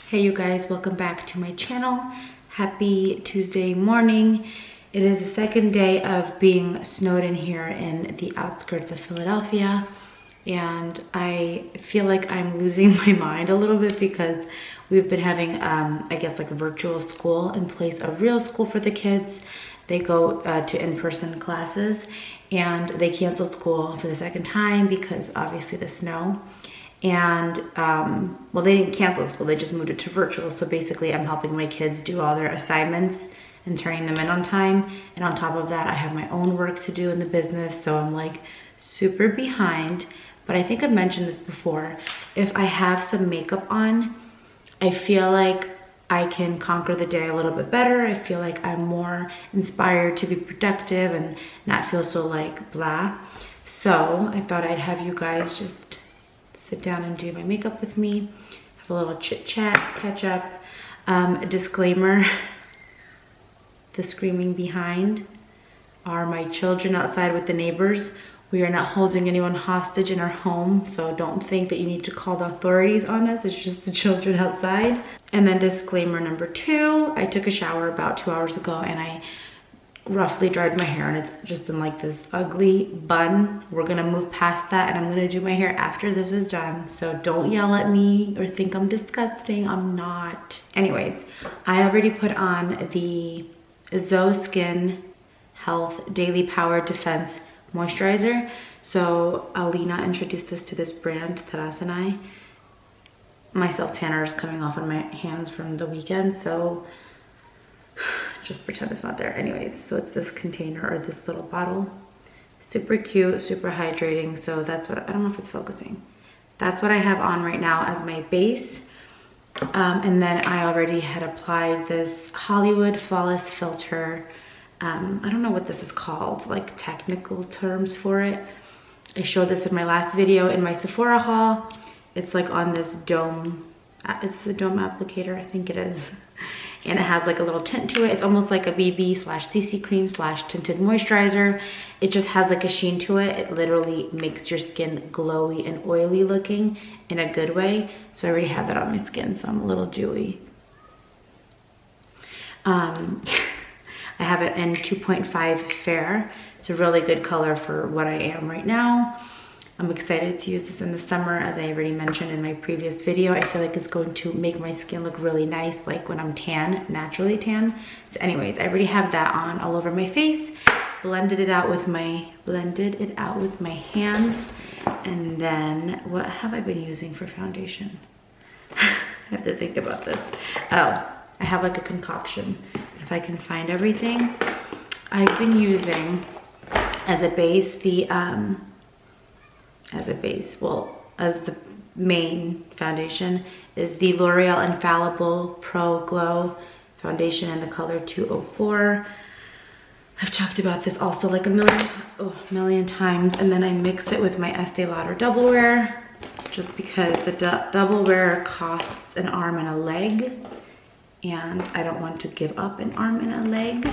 Hey you guys, welcome back to my channel. Happy Tuesday morning. It is the second day of being snowed in here in the outskirts of Philadelphia, and I feel like I'm losing my mind a little bit because we've been having I guess like a virtual school in place of real school for the kids. They go to in-person classes, and they canceled school for the second time because obviously the snow. And well, they didn't cancel school, they just moved it to virtual. So basically I'm helping my kids do all their assignments and turning them in on time, and on top of that I have my own work to do in the business, so I'm like super behind. But I think I've mentioned this before, if I have some makeup on, I feel like I can conquer the day a little bit better. I feel like I'm more inspired to be productive and not feel so like blah. So I thought I'd have you guys just sit down and do my makeup with me, have a little chit chat, catch up. A disclaimer, the screaming behind are my children outside with the neighbors. We are not holding anyone hostage in our home, so don't think that you need to call the authorities on us. It's just the children outside. And then disclaimer number 2, I took a shower about 2 hours ago and I roughly dried my hair, and it's just in like this ugly bun. We're gonna move past that and I'm gonna do my hair after this is done, so don't yell at me or think I'm disgusting. I'm not. Anyways, I already put on the Zoe Skin Health Daily Power Defense Moisturizer. So Alina introduced us to this brand, Taras and I. My self tanner is coming off on my hands from the weekend, so just pretend it's not there. Anyways, so it's this container or this little bottle. Super cute, super hydrating. So that's what, I don't know if it's focusing. That's what I have on right now as my base. And then I already had applied this Hollywood Flawless Filter. I don't know what this is called, like technical terms for it. I showed this in my last video in my Sephora haul. It's like on this dome, it's the dome applicator, I think it is. And it has like a little tint to it. It's almost like a BB/CC cream / tinted moisturizer. It just has like a sheen to it. It literally makes your skin glowy and oily looking in a good way. So I already have that on my skin, so I'm a little dewy. I have it in 2.5 Fair. It's a really good color for what I am right now. I'm excited to use this in the summer, as I already mentioned in my previous video. I feel like it's going to make my skin look really nice, like when I'm tan, naturally tan. So anyways, I already have that on all over my face. Blended it out with my hands. And then what have I been using for foundation? I have to think about this. Oh, I have like a concoction. If I can find everything. I've been using as a base as the main foundation is the L'Oreal Infallible Pro Glow foundation in the color 204. I've talked about this also like a million times. And then I mix it with my Estee Lauder Double Wear, just because the Double Wear costs an arm and a leg, and I don't want to give up an arm and a leg.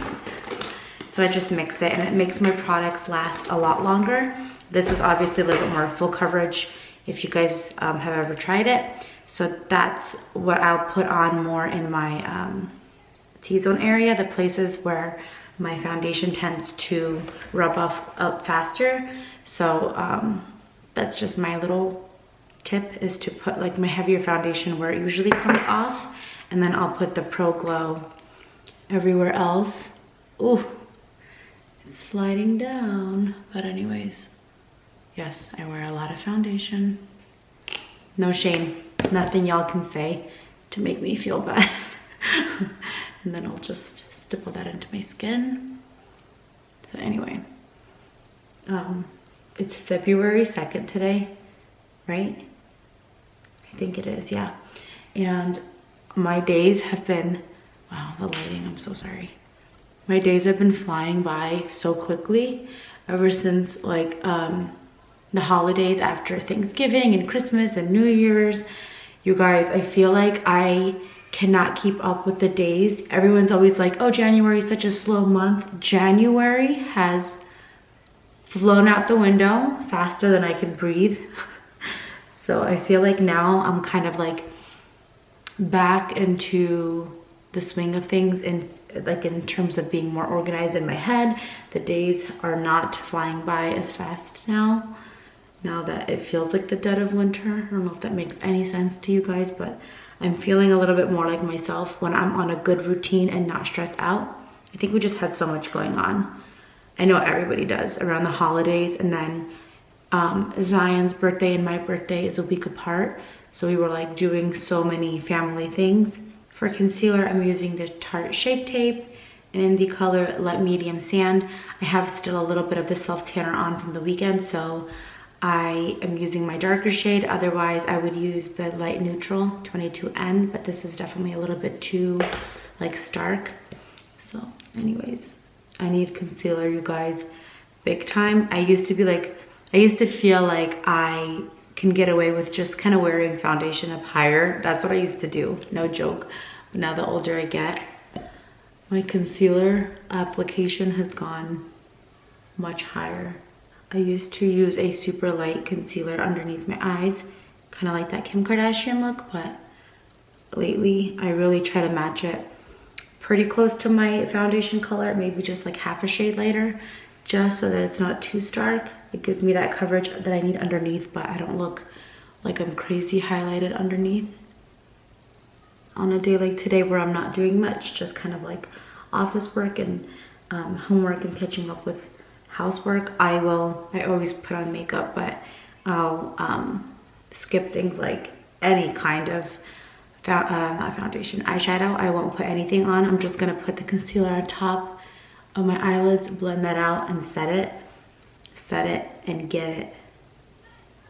So I just mix it, and it makes my products last a lot longer. This is obviously a little bit more full coverage if you guys have ever tried it. So that's what I'll put on more in my T-zone area, the places where my foundation tends to rub off up faster. So that's just my little tip, is to put like my heavier foundation where it usually comes off, and then I'll put the Pro Glow everywhere else. Ooh, it's sliding down, but anyways. Yes, I wear a lot of foundation. No shame, nothing y'all can say to make me feel bad. And then I'll just stipple that into my skin. So anyway, it's February 2nd today, right? I think it is, yeah. And my days have been, wow, the lighting, I'm so sorry. My days have been flying by so quickly ever since like, the holidays after Thanksgiving and Christmas and New Year's. You guys, I feel like I cannot keep up with the days. Everyone's always like, oh, January is such a slow month. January has flown out the window faster than I can breathe. So I feel like now I'm kind of like back into the swing of things, and like in terms of being more organized in my head. The days are not flying by as fast now that it feels like the dead of winter. I don't know if that makes any sense to you guys, but I'm feeling a little bit more like myself when I'm on a good routine and not stressed out. I think we just had so much going on. I know everybody does around the holidays, and then Zion's birthday and my birthday is a week apart. So we were like doing so many family things. For concealer, I'm using the Tarte Shape Tape in the color Light Medium Sand. I have still a little bit of the self tanner on from the weekend, so I am using my darker shade. Otherwise, I would use the light neutral 22N, but this is definitely a little bit too like stark. So anyways, I need concealer, you guys, big time. I used to feel like I can get away with just kind of wearing foundation up higher. That's what I used to do, no joke. But now the older I get, my concealer application has gone much higher. I used to use a super light concealer underneath my eyes, kind of like that Kim Kardashian look, but lately I really try to match it pretty close to my foundation color, maybe just like half a shade lighter, just so that it's not too stark. It gives me that coverage that I need underneath, but I don't look like I'm crazy highlighted underneath. On a day like today where I'm not doing much, just kind of like office work and homework and catching up with housework, I always put on makeup, but I'll skip things like any kind of not foundation, eyeshadow. I won't put anything on. I'm just gonna put the concealer on top of my eyelids, blend that out, and set it and get it,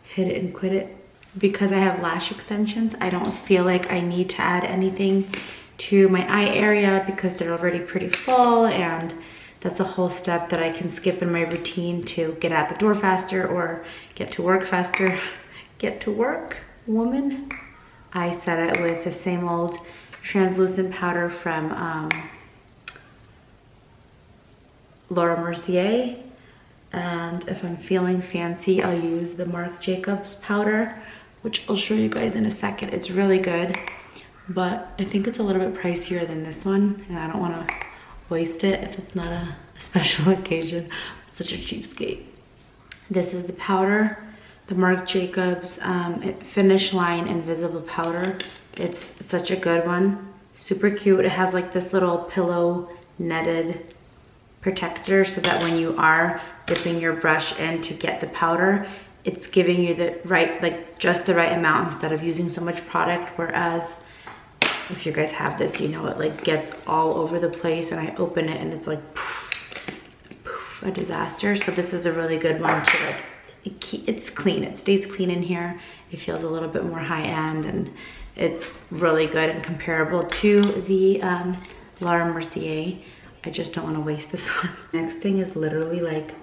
hit it and quit it. Because I have lash extensions, I don't feel like I need to add anything to my eye area because they're already pretty full, and that's a whole step that I can skip in my routine to get out the door faster or get to work faster. Get to work, woman. I set it with the same old translucent powder from Laura Mercier. And if I'm feeling fancy, I'll use the Marc Jacobs powder, which I'll show you guys in a second. It's really good, but I think it's a little bit pricier than this one, and I don't want to waste it if it's not a special occasion. I'm such a cheapskate. This is the powder, the Marc Jacobs Finish Line Invisible Powder. It's such a good one, super cute. It has like this little pillow netted protector so that when you are dipping your brush in to get the powder, it's giving you the right, like just the right amount instead of using so much product. Whereas if you guys have this, you know, it like gets all over the place, and I open it and it's like poof, poof, a disaster. So this is a really good one to like, it's clean, it stays clean in here. It feels a little bit more high end, and it's really good and comparable to the Laura Mercier. I just don't want to waste this one. Next thing is literally like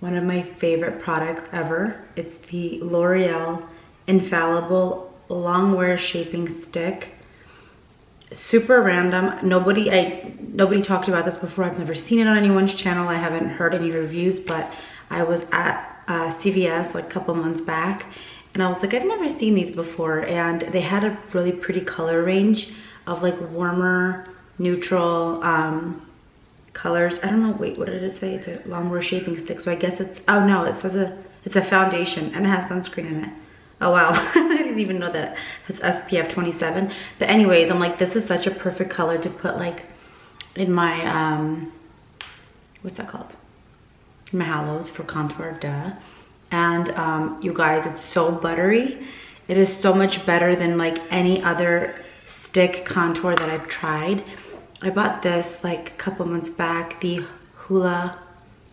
one of my favorite products ever. It's the L'Oreal Infallible Longwear Shaping Stick. Super random. Nobody talked about this before. I've never seen it on anyone's channel. I haven't heard any reviews, but I was at CVS like a couple months back, and I was like, I've never seen these before, and they had a really pretty color range of like warmer, neutral colors. I don't know, wait, what did it say? It's a longwear shaping stick, so I guess it's, oh no, it says it's a foundation and it has sunscreen in it. Oh wow, I didn't even know that it's SPF 27. But anyways, I'm like, this is such a perfect color to put like in my what's that called, in my halos for contour, duh. And you guys, it's so buttery. It is so much better than like any other stick contour that I've tried. I bought this like a couple months back, the Hoola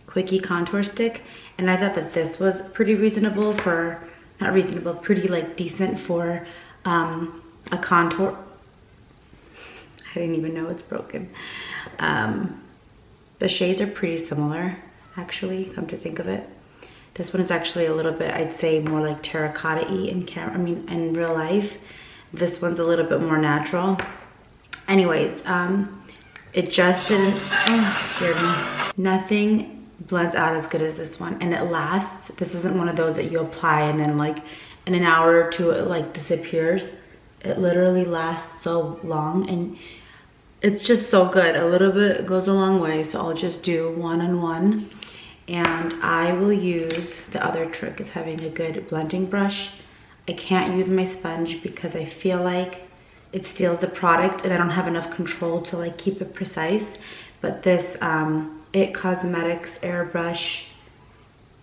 Quickie Contour Stick, and I thought that this was pretty reasonable for, not reasonable, pretty like decent for a contour. I didn't even know it's broken. The shades are pretty similar, actually, come to think of it. This one is actually a little bit, I'd say, more like terracotta-y in camera, I mean, in real life. This one's a little bit more natural. Anyways, it just didn't, oh, scared me. Nothing blends out as good as this one, and it lasts. This isn't one of those that you apply and then like in an hour or two it like disappears. It literally lasts so long and it's just so good. A little bit goes a long way, so I'll just do one and one. And I will use, the other trick is having a good blending brush. I can't use my sponge because I feel like it steals the product and I don't have enough control to like keep it precise. But this It Cosmetics airbrush,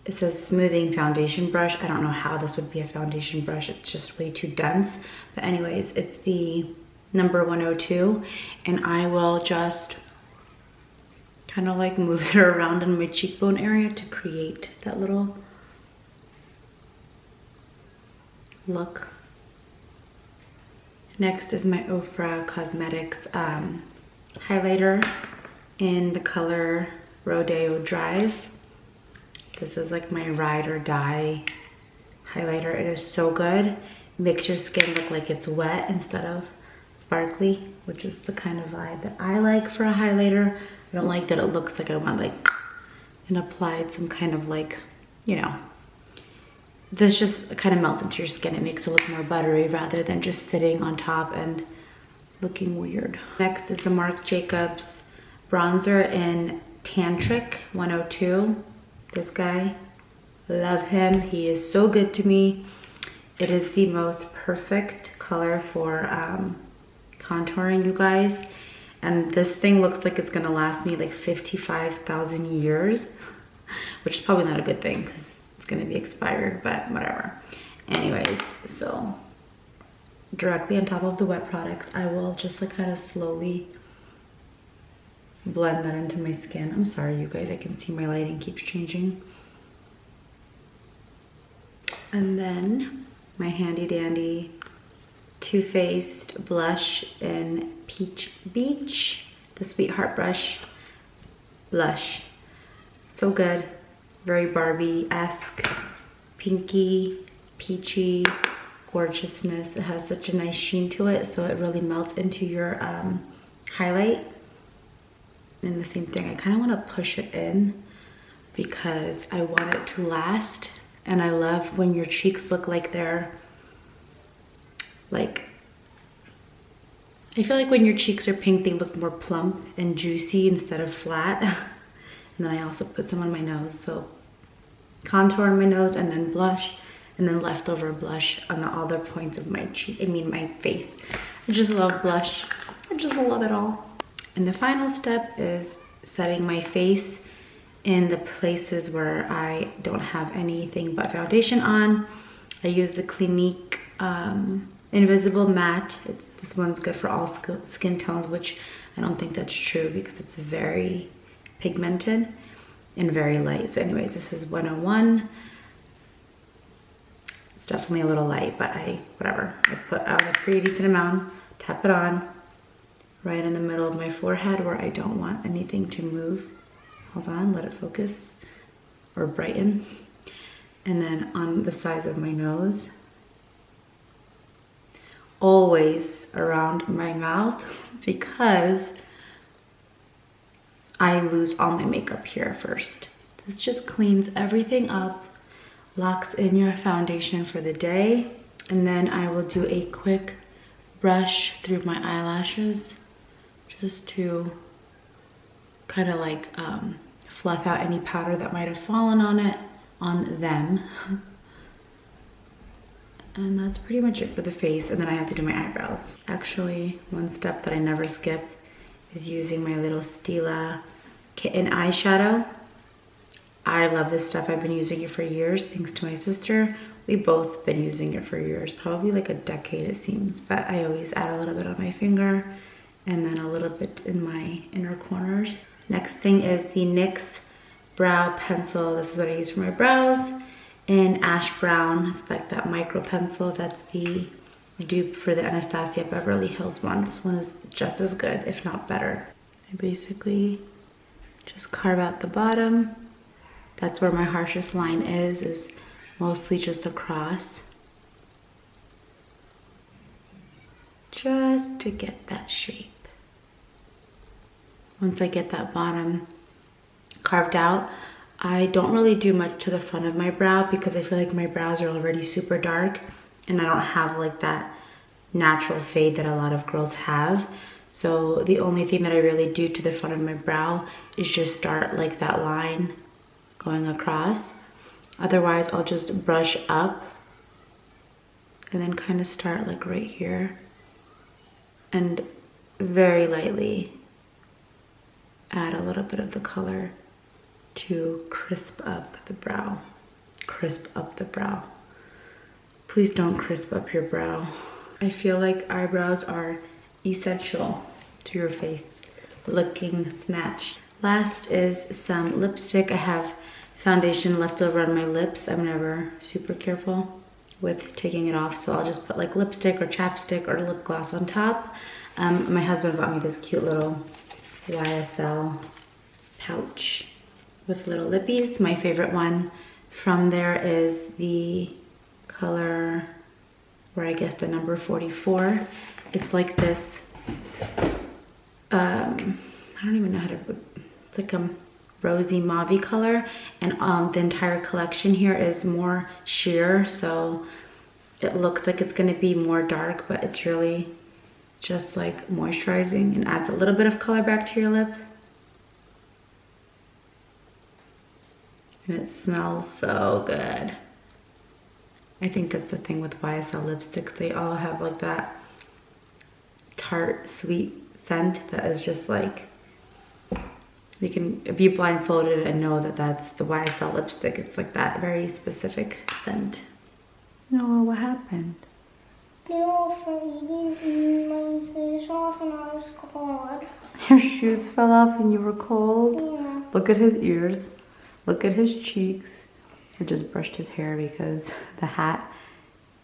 it says smoothing foundation brush. I don't know how this would be a foundation brush. It's just way too dense. But anyways, it's the number 102, and I will just kind of like move it around in my cheekbone area to create that little look. Next is my Ofra Cosmetics highlighter in the color Rodeo Drive. This is like my ride or die highlighter. It is so good. It makes your skin look like it's wet instead of sparkly, which is the kind of vibe that I like for a highlighter. I don't like that it looks like I went like and applied some kind of like, you know, this just kind of melts into your skin. It makes it look more buttery rather than just sitting on top and looking weird. Next is the Marc Jacobs bronzer in Tantric 102. This guy, love him. He is so good to me. It is the most perfect color for contouring, you guys. And this thing looks like it's gonna last me like 55,000 years, which is probably not a good thing because it's gonna be expired, but whatever. Anyways, so directly on top of the wet products, I will just like kind of slowly blend that into my skin. I'm sorry, you guys, I can see my lighting keeps changing. And then my handy dandy Too Faced blush in Peach Beach, the Sweetheart Brush blush. So good, very Barbie-esque, pinky, peachy gorgeousness. It has such a nice sheen to it, so it really melts into your highlight. And the same thing, I kind of want to push it in because I want it to last. And I love when your cheeks look like they're like, I feel like when your cheeks are pink, they look more plump and juicy instead of flat. And then I also put some on my nose. So contour on my nose and then blush, and then leftover blush on the other points of my cheek, my face. I just love blush. I just love it all. And the final step is setting my face in the places where I don't have anything but foundation on. I use the Clinique Invisible Matte. This one's good for all skin tones, which I don't think that's true because it's very pigmented and very light. So anyways, this is 101. It's definitely a little light, but whatever. I put out a pretty decent amount, tap it on right in the middle of my forehead where I don't want anything to move. Hold on, let it focus or brighten. And then on the sides of my nose, always around my mouth because I lose all my makeup here first. This just cleans everything up, locks in your foundation for the day, and then I will do a quick brush through my eyelashes just to kind of like fluff out any powder that might have fallen on them. And that's pretty much it for the face. And then I have to do my eyebrows. Actually, one step that I never skip is using my little Stila Kitten eyeshadow. I love this stuff. I've been using it for years, thanks to my sister. We've both been using it for years, probably like a decade it seems, but I always add a little bit on my finger and then a little bit in my inner corners. Next thing is the NYX brow pencil. This is what I use for my brows in Ash Brown. It's like that micro pencil. That's the dupe for the Anastasia Beverly Hills one. This one is just as good, if not better. I basically just carve out the bottom. That's where my harshest line is mostly just across. Just to get that shape. Once I get that bottom carved out, I don't really do much to the front of my brow because I feel like my brows are already super dark and I don't have like that natural fade that a lot of girls have. So the only thing that I really do to the front of my brow is just start like that line going across. Otherwise, I'll just brush up and then kind of start like right here and very lightly add a little bit of the color to crisp up the brow. Crisp up the brow. Please don't crisp up your brow. I feel like eyebrows are essential to your face looking snatched. Last is some lipstick. I have foundation left over on my lips. I'm never super careful with taking it off, so I'll just put like lipstick or chapstick or lip gloss on top. My husband bought me this cute little YSL pouch with little lippies. My favorite one from there is the color, or I guess the number 44. It's like this, I don't even know how to, it's like a rosy mauve color, and the entire collection here is more sheer, so it looks like it's gonna be more dark, but it's really just like moisturizing and adds a little bit of color back to your lip. And it smells so good. I think that's the thing with YSL lipsticks. They all have like that tart, sweet scent that is just like, you can be blindfolded and know that that's the YSL lipstick. It's like that very specific scent. No, what happened? They were eating my shoes off and I was cold. Your shoes fell off and you were cold? Yeah. Look at his ears. Look at his cheeks. I just brushed his hair because the hat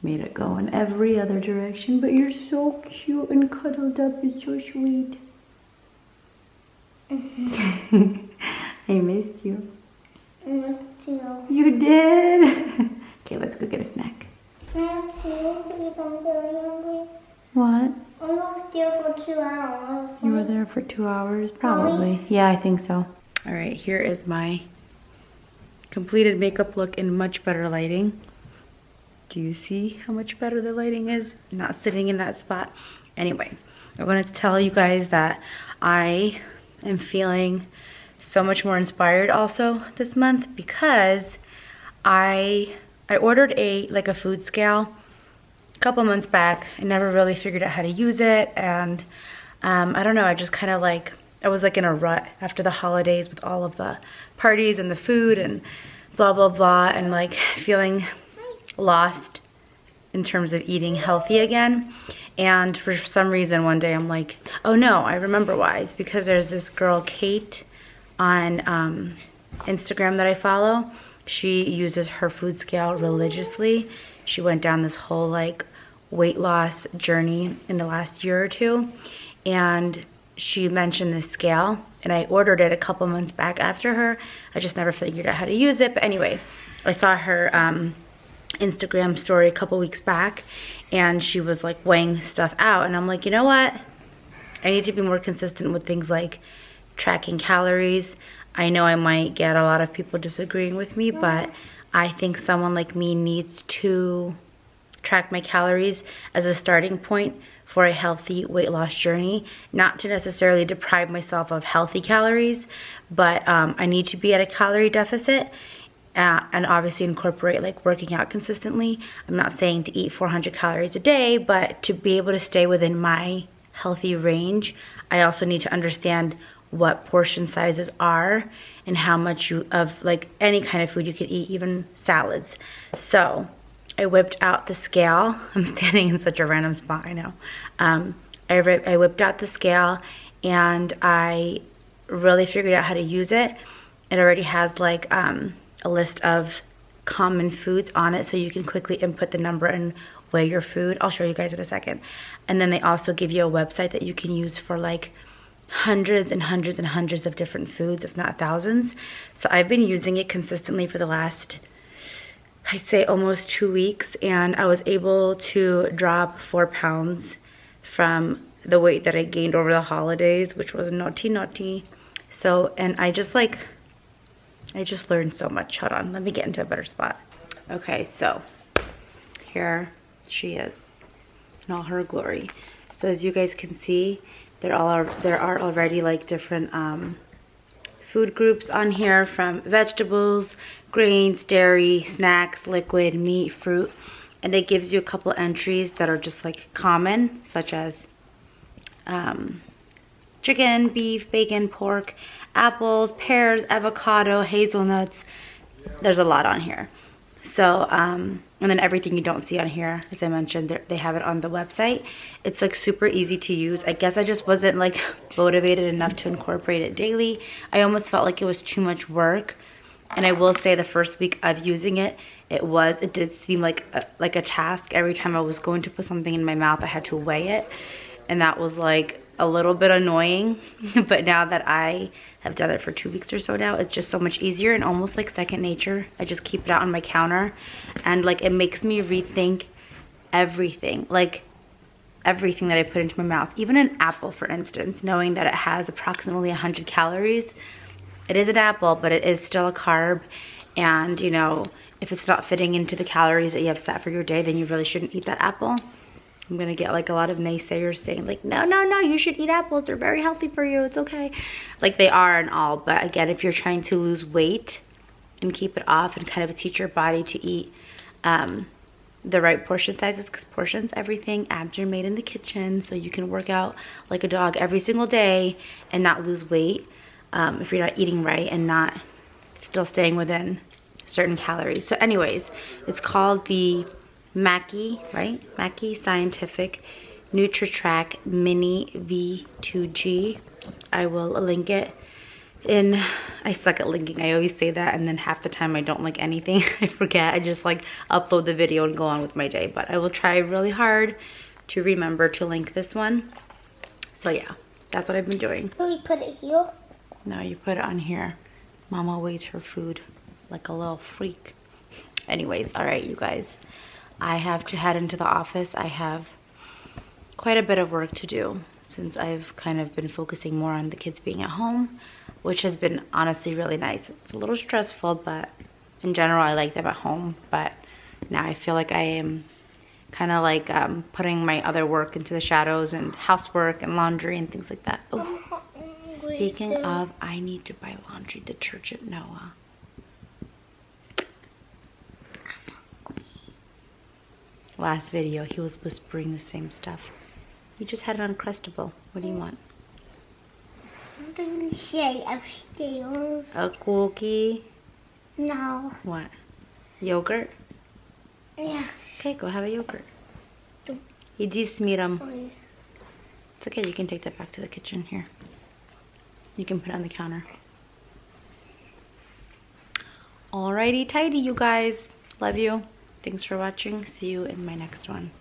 made it go in every other direction. But you're so cute and cuddled up. It's so sweet. I missed you. I missed you. You did? Okay, let's go get a snack. Thank you, because I'm very hungry. What? I was there for 2 hours. You were there for 2 hours? Probably. Yeah, I think so. All right, here is my completed makeup look in much better lighting. Do you see how much better the lighting is? Not sitting in that spot. Anyway, I wanted to tell you guys that I am feeling so much more inspired also this month because I ordered a food scale a couple months back. I never really figured out how to use it, and I don't know, I just kind of like, I was like in a rut after the holidays with all of the parties and the food and blah blah blah, and like feeling lost in terms of eating healthy again. And for some reason one day I'm like, oh no, I remember why. It's because there's this girl Kate on Instagram that I follow. She uses her food scale religiously. She went down this whole like weight loss journey in the last year or two, and she mentioned this scale, and I ordered it a couple months back after her. I just never figured out how to use it. But anyway, I saw her Instagram story a couple weeks back, and she was like weighing stuff out, and I'm like, you know what? I need to be more consistent with things like tracking calories. I know I might get a lot of people disagreeing with me, but I think someone like me needs to track my calories as a starting point for a healthy weight loss journey. Not to necessarily deprive myself of healthy calories, but I need to be at a calorie deficit and obviously incorporate like working out consistently. I'm not saying to eat 400 calories a day, but to be able to stay within my healthy range, I also need to understand what portion sizes are and how much of like any kind of food you can eat, even salads. So I whipped out the scale. I'm standing in such a random spot, I know. I whipped out the scale, and I really figured out how to use it. It already has like a list of common foods on it, so you can quickly input the number and weigh your food. I'll show you guys in a second. And then they also give you a website that you can use for like hundreds and hundreds and hundreds of different foods, if not thousands. So I've been using it consistently for the last, I'd say almost 2 weeks, and I was able to drop 4 pounds from the weight that I gained over the holidays, which was naughty. So, and I just learned so much. Hold on, let me get into a better spot. Okay, so here she is. in all her glory. So as you guys can see, there are already like different food groups on here, from vegetables, grains, dairy, snacks, liquid, meat, fruit. And it gives you a couple entries that are just like common, such as chicken, beef, bacon, pork, apples, pears, avocado, hazelnuts. There's a lot on here. So, and then everything you don't see on here, as I mentioned, they have it on the website. It's like super easy to use. I guess I just wasn't like motivated enough to incorporate it daily. I almost felt like it was too much work. And I will say the first week of using it, it did seem like a task. Every time I was going to put something in my mouth, I had to weigh it. And that was like a little bit annoying. But now that I have done it for 2 weeks or so now, it's just so much easier and almost like second nature. I just keep it out on my counter, and like it makes me rethink everything. Like everything that I put into my mouth. Even an apple, for instance, knowing that it has approximately 100 calories. It is an apple, but it is still a carb. And, you know, if it's not fitting into the calories that you have set for your day, then you really shouldn't eat that apple. I'm going to get like a lot of naysayers saying like, no, you should eat apples. They're very healthy for you. It's okay. Like they are and all. But again, if you're trying to lose weight and keep it off and kind of teach your body to eat the right portion sizes, because portions, everything, abs are made in the kitchen. So you can work out like a dog every single day and not lose weight. If you're not eating right and not still staying within certain calories. So anyways, it's called the Mackie, right? Mackie Scientific NutriTrack Mini V2G. I will link it in, I suck at linking. I always say that, and then half the time I don't link anything. I forget. I just like upload the video and go on with my day. But I will try really hard to remember to link this one. So yeah, that's what I've been doing. Can we put it here? No, you put it on here. Mama weighs her food like a little freak. Anyways, all right, you guys. I have to head into the office. I have quite a bit of work to do since I've kind of been focusing more on the kids being at home, which has been honestly really nice. It's a little stressful, but in general, I like them at home. But now I feel like I am kind of like putting my other work into the shadows, and housework and laundry and things like that. Oh. Speaking of, I need to buy laundry detergent, Noah. Last video, he was whispering the same stuff. You just had it Uncrustable. What do you want? I'm going to say upstairs. A cookie? No. What? Yogurt? Yeah. Okay, go have a yogurt. Иди с миром. It's okay, you can take that back to the kitchen here. You can put it on the counter. Alrighty, tidy, you guys. Love you. Thanks for watching. See you in my next one.